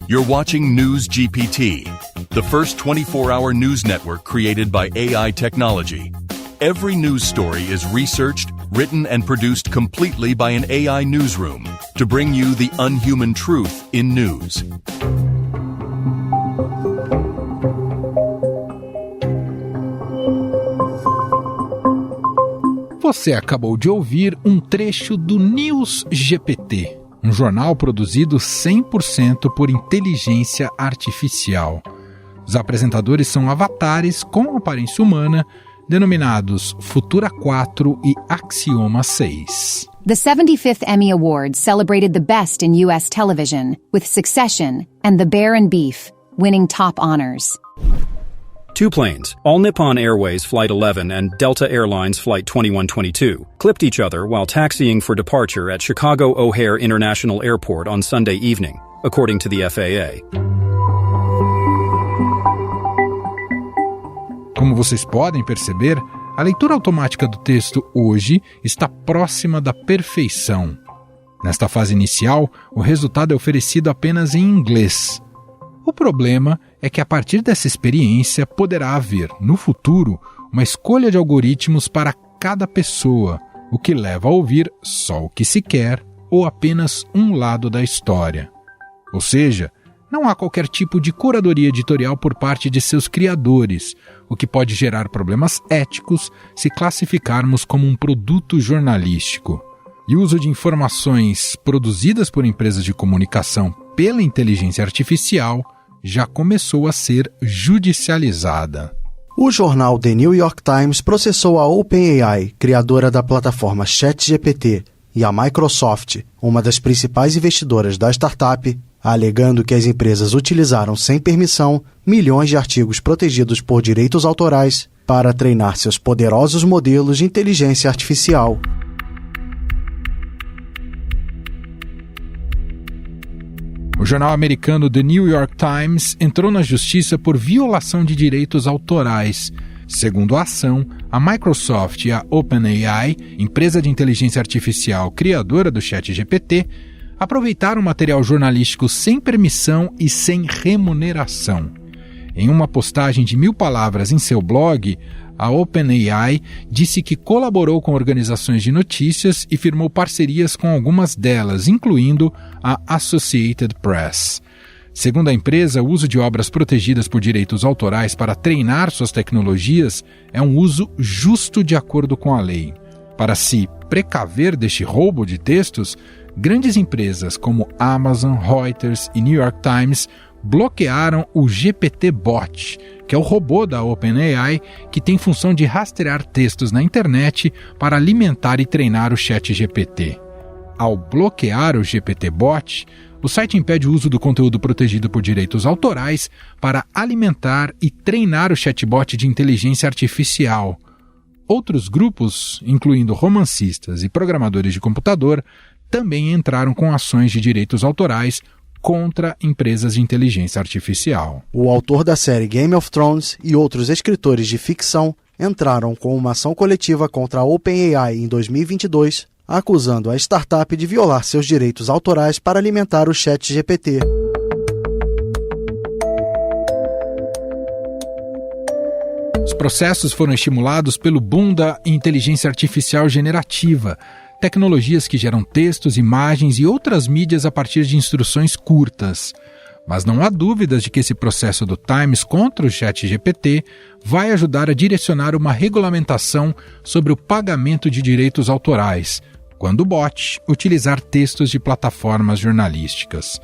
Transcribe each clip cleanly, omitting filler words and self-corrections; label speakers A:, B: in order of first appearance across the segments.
A: You're watching News GPT, the first 24-hour news network created by AI technology. Every news story is researched, written, and produced completely by an AI newsroom to bring you the unhuman truth in news.
B: Você acabou de ouvir um trecho do News GPT, um jornal produzido 100% por inteligência artificial. Os apresentadores são avatares com aparência humana, denominados Futura 4 e Axioma 6.
C: The 75th Emmy Awards celebrated the best in U.S. television, with Succession and The Bear and Beef winning top honors.
D: Two planes, All Nippon Airways Flight 11 and Delta Airlines Flight 2122, clipped each other while taxiing for departure at Chicago O'Hare International Airport on Sunday evening, according to the FAA.
B: Como vocês podem perceber, a leitura automática do texto hoje está próxima da perfeição. Nesta fase inicial, o resultado é oferecido apenas em inglês. O problema é que a partir dessa experiência poderá haver, no futuro, uma escolha de algoritmos para cada pessoa, o que leva a ouvir só o que se quer ou apenas um lado da história. Ou seja, não há qualquer tipo de curadoria editorial por parte de seus criadores, o que pode gerar problemas éticos se classificarmos como um produto jornalístico. E o uso de informações produzidas por empresas de comunicação pela inteligência artificial já começou a ser judicializada.
E: O jornal The New York Times processou a OpenAI, criadora da plataforma ChatGPT, e a Microsoft, uma das principais investidoras da startup, alegando que as empresas utilizaram sem permissão milhões de artigos protegidos por direitos autorais para treinar seus poderosos modelos de inteligência artificial.
B: O jornal americano The New York Times entrou na justiça por violação de direitos autorais. Segundo a ação, a Microsoft e a OpenAI, empresa de inteligência artificial criadora do ChatGPT, aproveitaram material jornalístico sem permissão e sem remuneração. Em uma postagem de 1000 palavras em seu blog, a OpenAI disse que colaborou com organizações de notícias e firmou parcerias com algumas delas, incluindo a Associated Press. Segundo a empresa, o uso de obras protegidas por direitos autorais para treinar suas tecnologias é um uso justo de acordo com a lei. Para se precaver deste roubo de textos, grandes empresas como Amazon, Reuters e New York Times bloquearam o GPT-Bot, que é o robô da OpenAI que tem função de rastrear textos na internet para alimentar e treinar o ChatGPT. Ao bloquear o GPT-Bot, o site impede o uso do conteúdo protegido por direitos autorais para alimentar e treinar o chatbot de inteligência artificial. Outros grupos, incluindo romancistas e programadores de computador, também entraram com ações de direitos autorais contra empresas de inteligência artificial.
E: O autor da série Game of Thrones e outros escritores de ficção entraram com uma ação coletiva contra a OpenAI em 2022, acusando a startup de violar seus direitos autorais para alimentar o ChatGPT.
B: Os processos foram estimulados pelo boom da inteligência artificial generativa, tecnologias que geram textos, imagens e outras mídias a partir de instruções curtas. Mas não há dúvidas de que esse processo do Times contra o ChatGPT vai ajudar a direcionar uma regulamentação sobre o pagamento de direitos autorais, quando o bot utilizar textos de plataformas jornalísticas.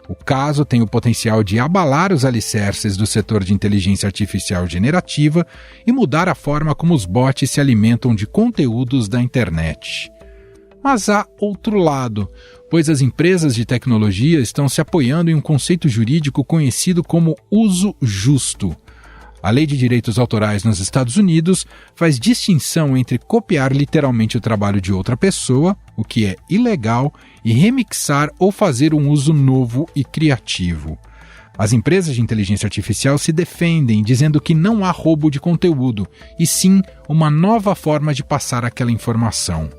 B: O caso tem o potencial de abalar os alicerces do setor de inteligência artificial generativa e mudar a forma como os bots se alimentam de conteúdos da internet. Mas há outro lado, pois as empresas de tecnologia estão se apoiando em um conceito jurídico conhecido como uso justo. A Lei de Direitos Autorais nos Estados Unidos faz distinção entre copiar literalmente o trabalho de outra pessoa, o que é ilegal, e remixar ou fazer um uso novo e criativo. As empresas de inteligência artificial se defendem dizendo que não há roubo de conteúdo, e sim uma nova forma de passar aquela informação.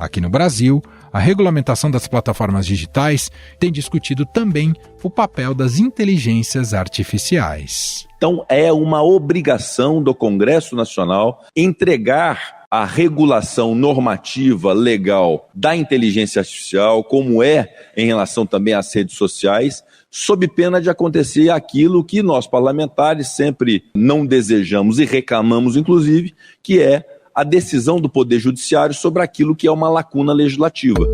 B: Aqui no Brasil, A regulamentação das plataformas digitais tem discutido também o papel das inteligências artificiais.
F: Então, é uma obrigação do Congresso Nacional entregar a regulação normativa legal da inteligência artificial, como é em relação também às redes sociais, sob pena de acontecer aquilo que nós parlamentares sempre não desejamos e reclamamos, inclusive, que é a decisão do Poder Judiciário sobre aquilo que é uma lacuna legislativa.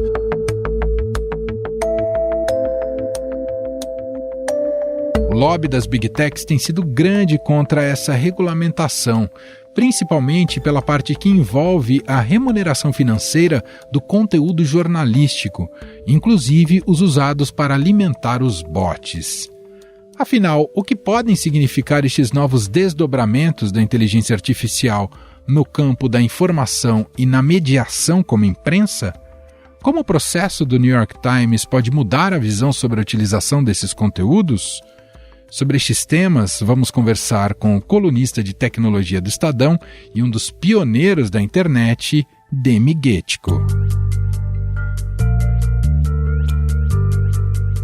B: O lobby das Big Techs tem sido grande contra essa regulamentação, principalmente pela parte que envolve a remuneração financeira do conteúdo jornalístico, inclusive os usados para alimentar os bots. Afinal, o que podem significar estes novos desdobramentos da inteligência artificial no campo da informação e na mediação como imprensa? Como o processo do New York Times pode mudar a visão sobre a utilização desses conteúdos? Sobre estes temas, vamos conversar com o colunista de tecnologia do Estadão e um dos pioneiros da internet, Demi Guettico.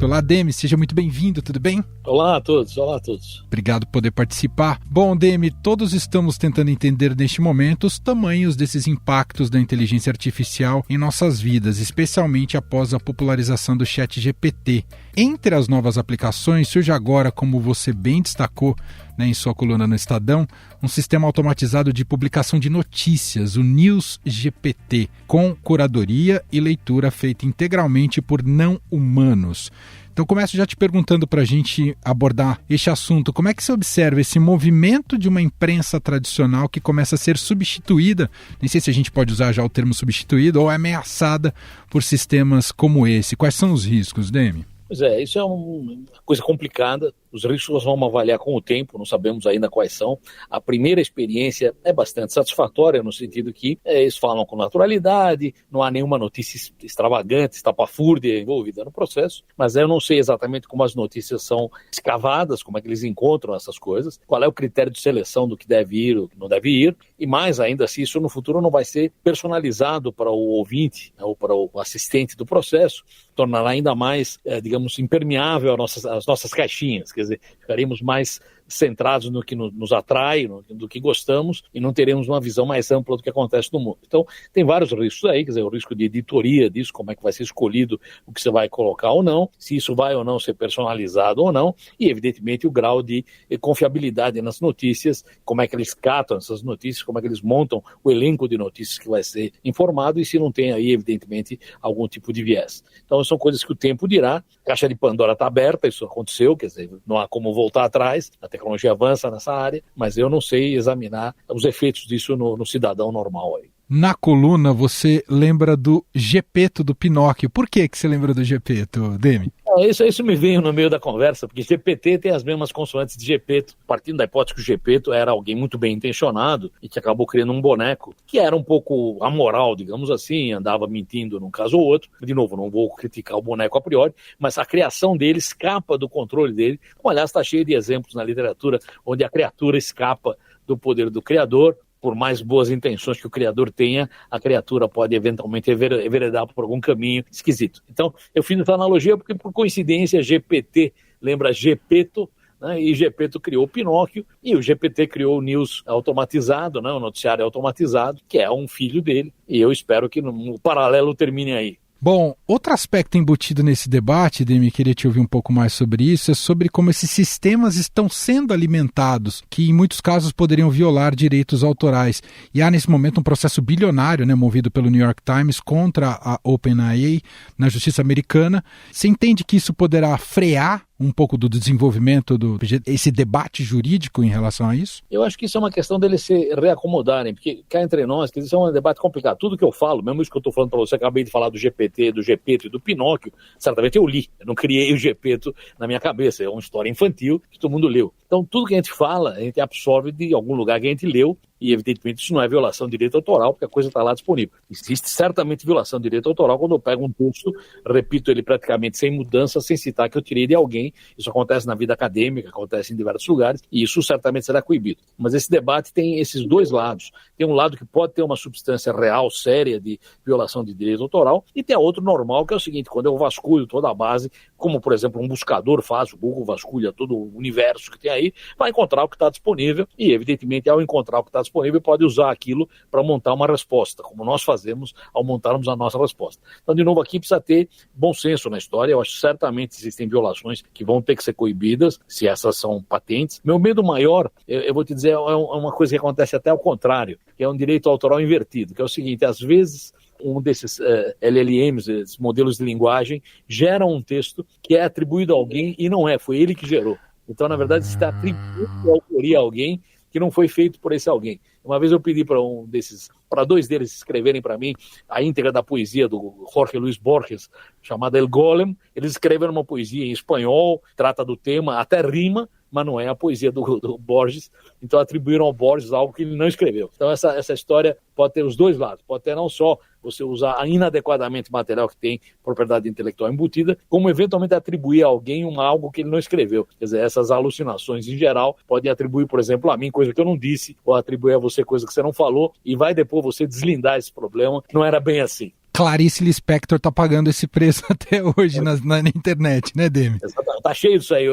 B: Olá, Demi, seja muito bem-vindo, tudo bem?
G: Olá a todos, olá a todos.
B: Obrigado por poder participar. Bom, Demi, todos estamos tentando entender neste momento os tamanhos desses impactos da inteligência artificial em nossas vidas, especialmente após a popularização do ChatGPT. Entre as novas aplicações, surge agora, como você bem destacou, em sua coluna no Estadão, um sistema automatizado de publicação de notícias, o NewsGPT, com curadoria e leitura feita integralmente por não humanos. Então começo já te perguntando para a gente abordar este assunto. Como é que você observa esse movimento de uma imprensa tradicional que começa a ser substituída, nem sei se a gente pode usar já o termo substituída, ou ameaçada por sistemas como esse? Quais são os riscos, Demi?
G: Pois é, isso é uma coisa complicada. Os riscos nós vamos avaliar com o tempo, não sabemos ainda quais são. A primeira experiência é bastante satisfatória, no sentido que eles falam com naturalidade, não há nenhuma notícia extravagante, estapafúrdia envolvida no processo, mas eu não sei exatamente como as notícias são escavadas, como é que eles encontram essas coisas, qual é o critério de seleção do que deve ir, o que não deve ir, e mais ainda, se isso no futuro não vai ser personalizado para o ouvinte, ou para o assistente do processo, tornará ainda mais, digamos, impermeável às nossas caixinhas. Quer dizer, ficaremos mais centrados no que nos atrai, do que gostamos, e não teremos uma visão mais ampla do que acontece no mundo. Então, tem vários riscos aí, quer dizer, o risco de editoria disso, como é que vai ser escolhido o que você vai colocar ou não, se isso vai ou não ser personalizado ou não, e, evidentemente, o grau de confiabilidade nas notícias, como é que eles catam essas notícias, como é que eles montam o elenco de notícias que vai ser informado, e se não tem aí, evidentemente, algum tipo de viés. Então, são coisas que o tempo dirá. A caixa de Pandora está aberta, isso aconteceu, quer dizer, não há como voltar atrás, a tecnologia avança nessa área, mas eu não sei examinar os efeitos disso no cidadão normal aí.
B: Na coluna você lembra do Gepeto do Pinóquio. Por que você lembra do Gepeto, Demi?
G: Isso me veio no meio da conversa, porque GPT tem as mesmas consoantes de Gepeto, partindo da hipótese que o Gepeto era alguém muito bem intencionado e que acabou criando um boneco que era um pouco amoral, digamos assim, andava mentindo num caso ou outro. De novo, não vou criticar o boneco a priori, mas a criação dele escapa do controle dele. Como, aliás, está cheio de exemplos na literatura onde a criatura escapa do poder do criador. Por mais boas intenções que o criador tenha, a criatura pode eventualmente enveredar por algum caminho esquisito. Então, eu fiz essa analogia porque, por coincidência, GPT lembra Gepeto, né, e Gepeto criou o Pinóquio, e o GPT criou o News automatizado, né, o noticiário automatizado, que é um filho dele, e eu espero que o paralelo termine aí.
B: Bom, outro aspecto embutido nesse debate, Demi, queria te ouvir um pouco mais sobre isso, é sobre como esses sistemas estão sendo alimentados, que em muitos casos poderiam violar direitos autorais. E há nesse momento um processo bilionário, movido pelo New York Times contra a OpenAI na justiça americana. Você entende que isso poderá frear um pouco do desenvolvimento esse debate jurídico em relação a isso?
G: Eu acho que isso é uma questão deles se reacomodarem, porque cá entre nós, que isso é um debate complicado. Tudo que eu falo, mesmo isso que eu estou falando para você, acabei de falar do GPT, do Gepeto e do Pinóquio, certamente eu li, eu não criei o Gepeto na minha cabeça, é uma história infantil que todo mundo leu. Então tudo que a gente fala, a gente absorve de algum lugar que a gente leu, E, evidentemente, isso não é violação de direito autoral, porque a coisa está lá disponível. Existe certamente violação de direito autoral quando eu pego um texto, repito ele praticamente sem mudança, sem citar que eu tirei de alguém. Isso acontece na vida acadêmica, acontece em diversos lugares, e isso certamente será coibido. Mas esse debate tem esses dois lados. Tem um lado que pode ter uma substância real, séria, de violação de direito autoral, e tem a outro normal, que é o seguinte: quando eu vasculho toda a base, como, por exemplo, um buscador faz, o Google vasculha todo o universo que tem aí, vai encontrar o que está disponível, e, evidentemente, ao encontrar o que está disponível, pode usar aquilo para montar uma resposta, como nós fazemos ao montarmos a nossa resposta. Então, de novo, aqui precisa ter bom senso na história. Eu acho que certamente existem violações que vão ter que ser coibidas, se essas são patentes. Meu medo maior, eu vou te dizer, é uma coisa que acontece até ao contrário, que é um direito autoral invertido, que é o seguinte: às vezes um desses LLMs, esses modelos de linguagem, gera um texto que é atribuído a alguém e não é, foi ele que gerou. Então, na verdade, você está atribuindo a autoria a alguém que não foi feito por esse alguém. Uma vez eu pedi para dois deles escreverem para mim a íntegra da poesia do Jorge Luis Borges, chamada El Golem. Eles escreveram uma poesia em espanhol, trata do tema, até rima, mas não é a poesia do Borges. Então atribuíram ao Borges algo que ele não escreveu. Então essa história pode ter os dois lados. Pode ter não só você usar inadequadamente material que tem propriedade intelectual embutida, como eventualmente atribuir a alguém algo que ele não escreveu. Quer dizer, essas alucinações em geral podem atribuir, por exemplo, a mim coisa que eu não disse, ou atribuir a você coisa que você não falou, e vai depois você deslindar esse problema. Não era bem assim.
B: Clarice Lispector está pagando esse preço até hoje na internet, né, Demi?
G: Está cheio disso aí,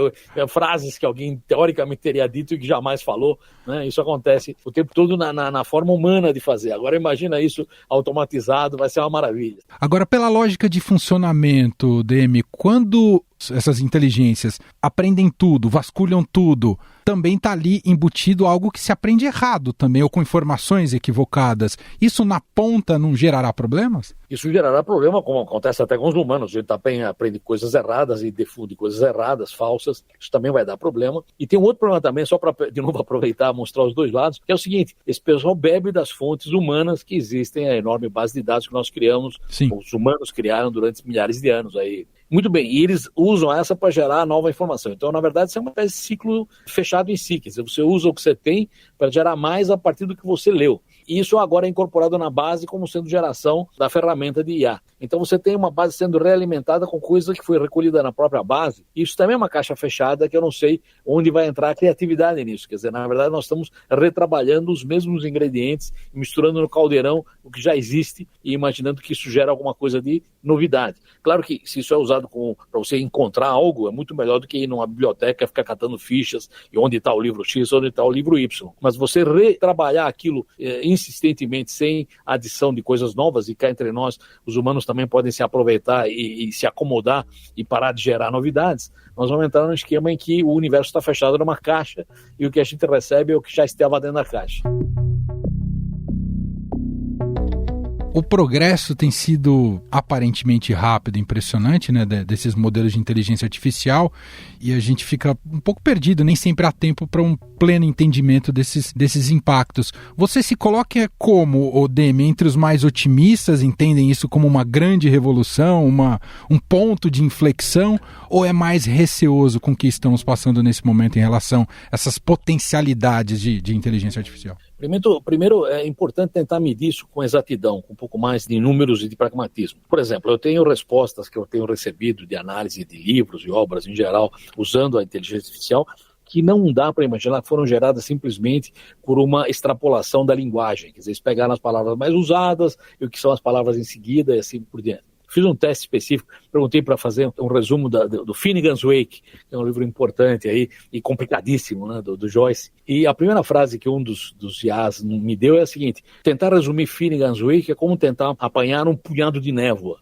G: frases que alguém teoricamente teria dito e que jamais falou, né? Isso acontece o tempo todo na forma humana de fazer. Agora imagina isso automatizado, vai ser uma maravilha.
B: Agora, pela lógica de funcionamento, Demi, quando essas inteligências aprendem tudo, vasculham tudo, também está ali embutido algo que se aprende errado também, ou com informações equivocadas. Isso na ponta não gerará problemas?
G: Isso gerará problema, como acontece até com os humanos. A gente também aprende coisas erradas e difunde coisas erradas, falsas. Isso também vai dar problema. E tem um outro problema também, só para, de novo, aproveitar e mostrar os dois lados, que é o seguinte: esse pessoal bebe das fontes humanas que existem, a enorme base de dados que nós criamos,
B: Sim.
G: Os humanos criaram durante milhares de anos aí. Muito bem, e eles usam essa para gerar nova informação. Então, na verdade, isso é uma espécie de ciclo fechado em si. Quer dizer, você usa o que você tem para gerar mais a partir do que você leu. E isso agora é incorporado na base como sendo geração da ferramenta de IA. Então você tem uma base sendo realimentada com coisa que foi recolhida na própria base. Isso também é uma caixa fechada que eu não sei onde vai entrar a criatividade nisso. Quer dizer, na verdade nós estamos retrabalhando os mesmos ingredientes, misturando no caldeirão o que já existe e imaginando que isso gera alguma coisa de novidade. Claro que se isso é usado para você encontrar algo, é muito melhor do que ir numa biblioteca e ficar catando fichas e onde está o livro X, onde está o livro Y. Mas você retrabalhar aquilo insistentemente, sem adição de coisas novas, e cá entre nós, os humanos também podem se aproveitar e se acomodar e parar de gerar novidades, nós vamos entrar num esquema em que o universo está fechado numa caixa e o que a gente recebe é o que já estava dentro da caixa.
B: O progresso tem sido aparentemente rápido, impressionante, né, desses modelos de inteligência artificial, e a gente fica um pouco perdido, nem sempre há tempo para um pleno entendimento desses impactos. Você se coloca como, Demi, entre os mais otimistas, entendem isso como uma grande revolução, um ponto de inflexão, ou é mais receoso com o que estamos passando nesse momento em relação a essas potencialidades de inteligência artificial?
G: Primeiro, é importante tentar medir isso com exatidão, com um pouco mais de números e de pragmatismo. Por exemplo, eu tenho respostas que eu tenho recebido de análise de livros e obras em geral, usando a inteligência artificial, que não dá para imaginar que foram geradas simplesmente por uma extrapolação da linguagem. Quer dizer, eles pegaram as palavras mais usadas e o que são as palavras em seguida e assim por diante. Fiz um teste específico, perguntei para fazer um resumo do Finnegan's Wake, que é um livro importante aí e complicadíssimo, né, do Joyce. E a primeira frase que um dos IAs me deu é a seguinte: tentar resumir Finnegan's Wake é como tentar apanhar um punhado de névoa.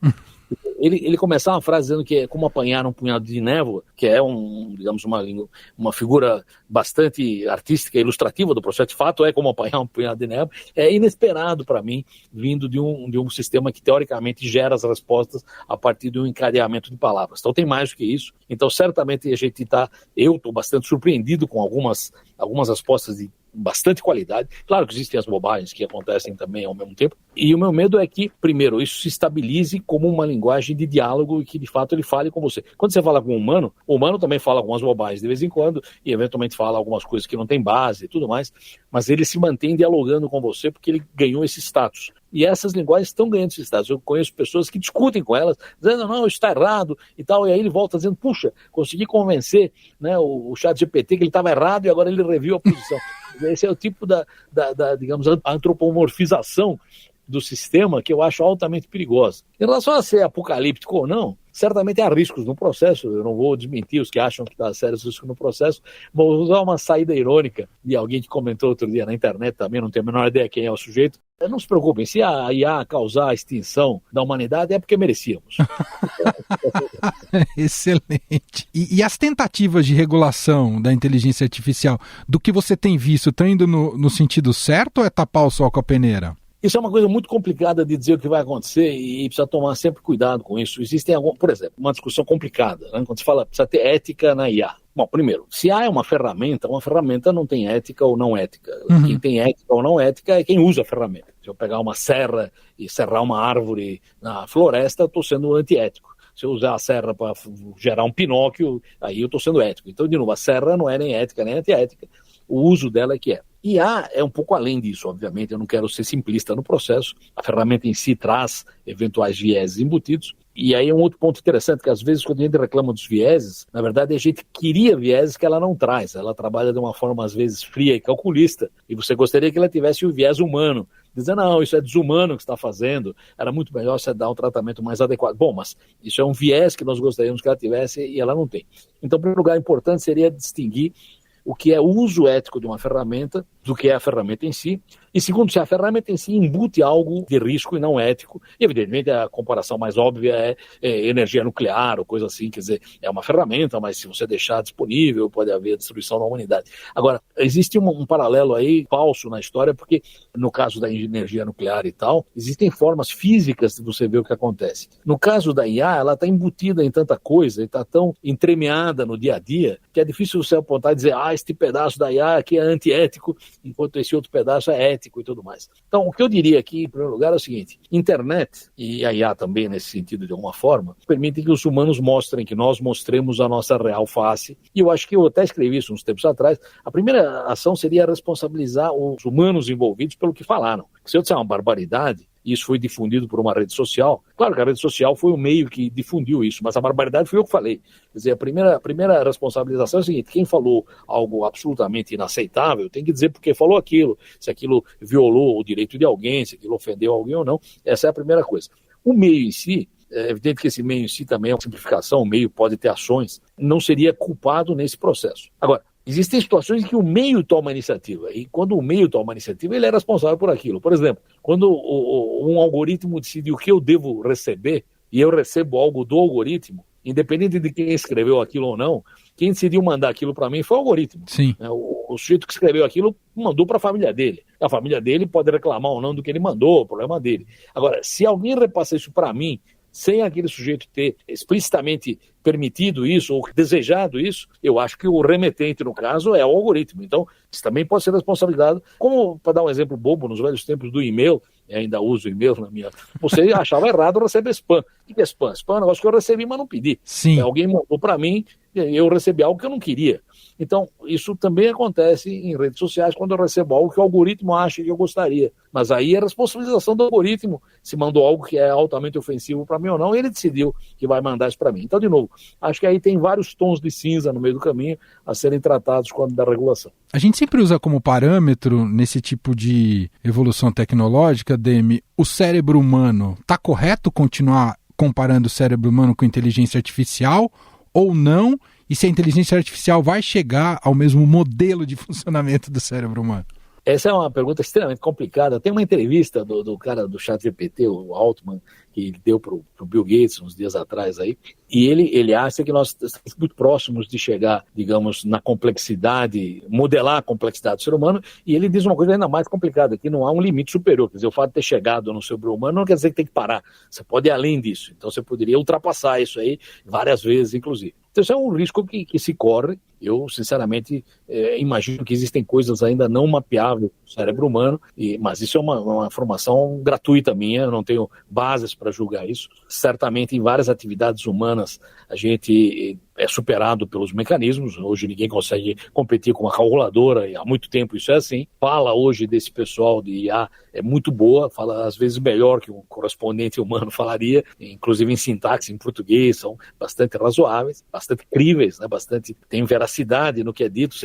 G: Ele começava a frase dizendo que é como apanhar um punhado de névoa, que é uma figura bastante artística e ilustrativa do processo. De fato, é como apanhar um punhado de névoa. É inesperado para mim, vindo de um sistema que teoricamente gera as respostas a partir de um encadeamento de palavras. Então tem mais do que isso. Então certamente eu estou bastante surpreendido com algumas respostas de bastante qualidade. Claro que existem as bobagens que acontecem também ao mesmo tempo. E o meu medo é que, primeiro, isso se estabilize como uma linguagem de diálogo e que, de fato, ele fale com você. Quando você fala com o humano também fala algumas bobagens de vez em quando e, eventualmente, fala algumas coisas que não tem base e tudo mais, mas ele se mantém dialogando com você porque ele ganhou esse status. E essas linguagens estão ganhando esse status. Eu conheço pessoas que discutem com elas, dizendo, não, isso está errado e tal, e aí ele volta dizendo, puxa, consegui convencer, né, o ChatGPT que ele estava errado e agora ele reviu a posição. Esse é o tipo digamos, antropomorfização do sistema que eu acho altamente perigosa. Em relação a ser apocalíptico ou não, certamente há riscos no processo, eu não vou desmentir os que acham que há sérios riscos no processo, vou usar uma saída irônica de alguém que comentou outro dia na internet também, não tenho a menor ideia quem é o sujeito. Não se preocupem, se a IA causar a extinção da humanidade é porque merecíamos.
B: Excelente. E as tentativas de regulação da inteligência artificial, do que você tem visto, estão indo no sentido certo ou é tapar o sol com a peneira?
G: Isso é uma coisa muito complicada de dizer o que vai acontecer e precisa tomar sempre cuidado com isso. Existem por exemplo, uma discussão complicada, né? Quando se fala precisa ter ética na IA. Bom, primeiro, se IA é uma ferramenta não tem ética ou não ética. Quem tem ética ou não ética é quem usa a ferramenta. Se eu pegar uma serra e serrar uma árvore na floresta, eu estou sendo antiético. Se eu usar a serra para gerar um Pinóquio, aí eu estou sendo ético. Então, de novo, a serra não é nem ética nem antiética. O uso dela é que é. IA é um pouco além disso, obviamente, eu não quero ser simplista no processo, a ferramenta em si traz eventuais vieses embutidos, e aí é um outro ponto interessante, que às vezes quando a gente reclama dos vieses, na verdade a gente queria vieses que ela não traz, ela trabalha de uma forma às vezes fria e calculista, e você gostaria que ela tivesse o viés humano, dizendo, não, isso é desumano que você está fazendo, era muito melhor você dar um tratamento mais adequado. Bom, mas isso é um viés que nós gostaríamos que ela tivesse e ela não tem. Então, em primeiro lugar, importante seria distinguir o que é o uso ético de uma ferramenta do que é a ferramenta em si. E segundo, se a ferramenta em si embute algo de risco e não ético. E, evidentemente, a comparação mais óbvia é energia nuclear ou coisa assim. Quer dizer, é uma ferramenta, mas se você deixar disponível, pode haver destruição da humanidade. Agora, existe um paralelo aí falso na história, porque no caso da energia nuclear e tal, existem formas físicas de você ver o que acontece. No caso da IA, ela está embutida em tanta coisa e está tão entremeada no dia a dia, que é difícil você apontar e dizer, este pedaço da IA aqui é antiético, enquanto esse outro pedaço é ético e tudo mais. Então, o que eu diria aqui, em primeiro lugar, é o seguinte, internet, e a IA também nesse sentido de alguma forma, permitem que os humanos mostrem, que nós mostremos a nossa real face, e eu acho que eu até escrevi isso uns tempos atrás, a primeira ação seria responsabilizar os humanos envolvidos pelo que falaram. Se eu disser uma barbaridade, e isso foi difundido por uma rede social, claro que a rede social foi o meio que difundiu isso, mas a barbaridade foi eu que falei. Quer dizer, a primeira responsabilização é a seguinte, quem falou algo absolutamente inaceitável tem que dizer porque falou aquilo, se aquilo violou o direito de alguém, se aquilo ofendeu alguém ou não, essa é a primeira coisa. O meio em si, é evidente que esse meio em si também é uma simplificação, o meio pode ter ações, não seria culpado nesse processo. Agora, existem situações em que o meio toma a iniciativa, e quando o meio toma a iniciativa, ele é responsável por aquilo. Por exemplo, quando um algoritmo decide o que eu devo receber, e eu recebo algo do algoritmo, independente de quem escreveu aquilo ou não, quem decidiu mandar aquilo para mim foi o algoritmo.
B: Sim.
G: O sujeito que escreveu aquilo mandou para a família dele. A família dele pode reclamar ou não do que ele mandou, o problema dele. Agora, se alguém repassa isso para mim, sem aquele sujeito ter explicitamente permitido isso ou desejado isso, eu acho que o remetente, no caso, é o algoritmo. Então, isso também pode ser responsabilizado. Como, para dar um exemplo bobo, nos velhos tempos do e-mail, eu ainda uso e-mail na minha... Você achava errado receber spam. O que é spam? Spam é um negócio que eu recebi, mas não pedi.
B: Sim.
G: Alguém mandou para mim, eu recebi algo que eu não queria. Então, isso também acontece em redes sociais quando eu recebo algo que o algoritmo acha que eu gostaria. Mas aí é responsabilização do algoritmo se mandou algo que é altamente ofensivo para mim ou não, e ele decidiu que vai mandar isso para mim. Então, de novo, acho que aí tem vários tons de cinza no meio do caminho a serem tratados quando da regulação.
B: A gente sempre usa como parâmetro, nesse tipo de evolução tecnológica, Demi, o cérebro humano. Está correto continuar comparando o cérebro humano com inteligência artificial ou não? E se a inteligência artificial vai chegar ao mesmo modelo de funcionamento do cérebro humano?
G: Essa é uma pergunta extremamente complicada. Tem uma entrevista do cara do ChatGPT, o Altman, que ele deu para o Bill Gates uns dias atrás aí, e ele acha que nós estamos muito próximos de chegar, digamos, na complexidade, modelar a complexidade do ser humano, e ele diz uma coisa ainda mais complicada, que não há um limite superior. Quer dizer, o fato de ter chegado no cérebro humano não quer dizer que tem que parar. Você pode ir além disso. Então você poderia ultrapassar isso aí várias vezes, inclusive. Então, isso é um risco que se corre, Eu, sinceramente, imagino que existem coisas ainda não mapeáveis no cérebro humano, mas isso é uma informação gratuita minha, eu não tenho bases para julgar isso. Certamente, em várias atividades humanas, a gente é superado pelos mecanismos. Hoje ninguém consegue competir com uma calculadora, e há muito tempo isso é assim. Fala hoje desse pessoal de IA é muito boa, fala às vezes melhor que um correspondente humano falaria, inclusive em sintaxe, em português, são bastante razoáveis, bastante críveis, né? Tem veracidade no que é dito,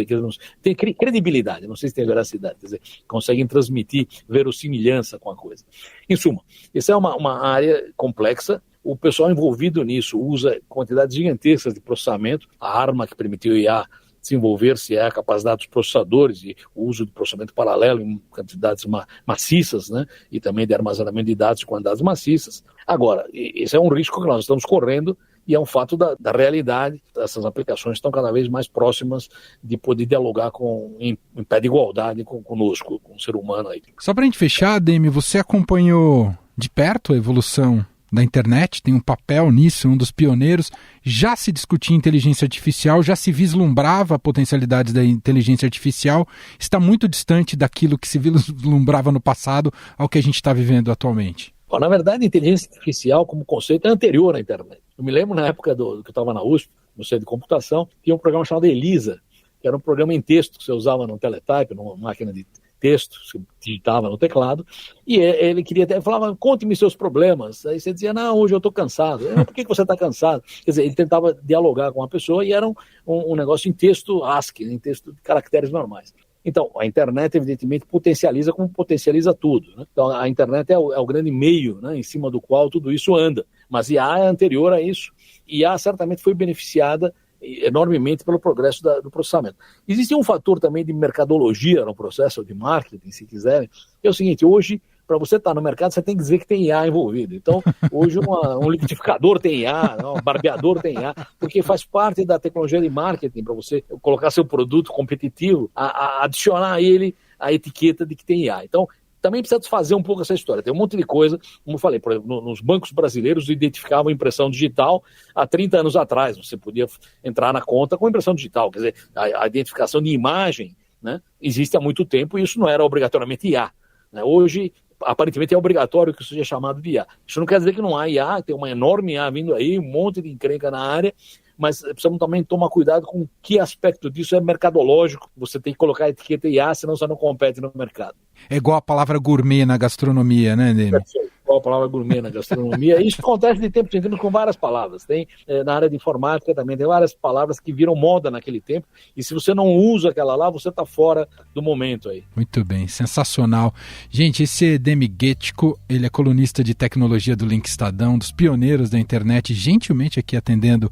G: tem credibilidade, não sei se tem veracidade, quer dizer, conseguem transmitir verossimilhança com a coisa. Em suma, essa é uma área complexa. O pessoal envolvido nisso usa quantidades gigantescas de processamento. A arma que permitiu o IA desenvolver-se é a capacidade dos processadores e o uso de processamento paralelo em quantidades maciças, né? E também de armazenamento de dados em quantidades maciças. Agora, esse é um risco que nós estamos correndo e é um fato da realidade. Essas aplicações estão cada vez mais próximas de poder dialogar em pé de igualdade conosco, com o ser humano aí.
B: Só para a gente fechar, Ademir, você acompanhou de perto a evolução da internet, tem um papel nisso, um dos pioneiros. Já se discutia inteligência artificial, já se vislumbrava potencialidades da inteligência artificial, está muito distante daquilo que se vislumbrava no passado ao que a gente está vivendo atualmente.
G: Bom, na verdade, a inteligência artificial como conceito é anterior à internet. Eu me lembro na época que eu estava na USP, no Centro de Computação, tinha um programa chamado ELISA, que era um programa em texto que você usava no teletype, numa máquina de texto, você digitava no teclado, e ele falava, conte-me seus problemas. Aí você dizia, não, hoje eu estou cansado. Por que você está cansado? Quer dizer, ele tentava dialogar com a pessoa e era um negócio em texto ASCII, em texto de caracteres normais. Então, a internet, evidentemente, potencializa como potencializa tudo, né? Então, a internet é o grande meio, né, em cima do qual tudo isso anda. Mas IA é anterior a isso. IA certamente foi beneficiada enormemente pelo progresso do processamento. Existe um fator também de mercadologia no processo de marketing, se quiserem, é o seguinte: hoje, para você estar no mercado, você tem que dizer que tem IA envolvido. Então, hoje um liquidificador tem IA, um barbeador tem IA, porque faz parte da tecnologia de marketing para você colocar seu produto competitivo, adicionar a ele a etiqueta de que tem IA. Então, também precisa desfazer um pouco essa história. Tem um monte de coisa, como eu falei, por exemplo, nos bancos brasileiros identificavam impressão digital há 30 anos atrás. Você podia entrar na conta com impressão digital. Quer dizer, a identificação de imagem, né, existe há muito tempo e isso não era obrigatoriamente IA. Né? Hoje, aparentemente, é obrigatório que isso seja chamado de IA. Isso não quer dizer que não há IA, tem uma enorme IA vindo aí, um monte de encrenca na área, mas precisamos também tomar cuidado com que aspecto disso é mercadológico. Você tem que colocar a etiqueta IA, senão você não compete no mercado.
B: É igual a palavra gourmet na gastronomia, né, Ademir?
G: Igual a palavra gourmet na gastronomia. Isso acontece de tempos em tempos com várias palavras. Tem na área de informática também, tem várias palavras que viram moda naquele tempo, e se você não usa aquela lá, você está fora do momento aí.
B: Muito bem, sensacional. Gente, esse é Ademir Guetchko, ele é colunista de tecnologia do Link Estadão, dos pioneiros da internet, gentilmente aqui atendendo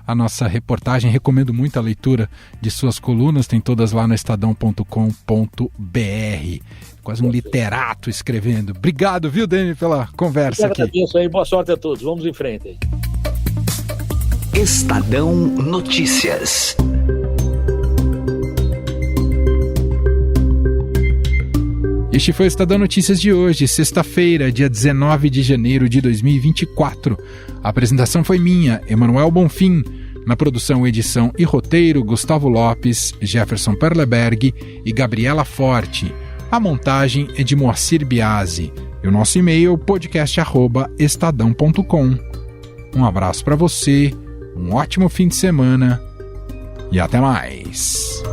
B: a nossa reportagem. Recomendo muito a leitura de suas colunas, tem todas lá no estadão.com.br. Quase um literato escrevendo. Obrigado, viu, Ademir, pela conversa aqui.
G: Isso aí, boa sorte a todos. Vamos em frente aí.
H: Estadão Notícias.
B: Este foi o Estadão Notícias de hoje, sexta-feira, dia 19 de janeiro de 2024. A apresentação foi minha, Emanuel Bonfim. Na produção, edição e roteiro, Gustavo Lopes, Jefferson Perleberg e Gabriela Forte. A montagem é de Moacir Biasi. E o nosso e-mail, podcast@estadão.com. Um abraço para você, um ótimo fim de semana e até mais.